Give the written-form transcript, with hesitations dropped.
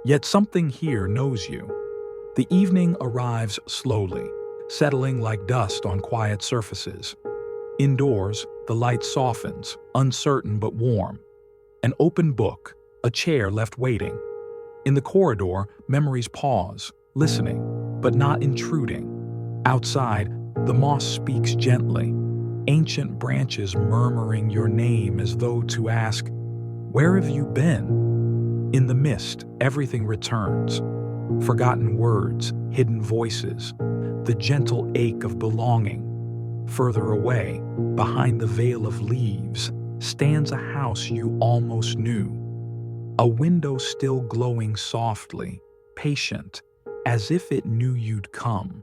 Yet something here knows you. The evening arrives slowly, settling like dust on quiet surfaces. Indoors, the light softens, uncertain but warm. An open book, a chair left waiting. In the corridor, memories pause, listening, but not intruding. Outside, the moss speaks gently, ancient branches murmuring your name as though to ask, "Where have you been?" In the mist, everything returns. Forgotten words, hidden voices, the gentle ache of belonging. Further away, behind the veil of leaves, stands a house you almost knew. A window still glowing softly, patient, as if it knew you'd come.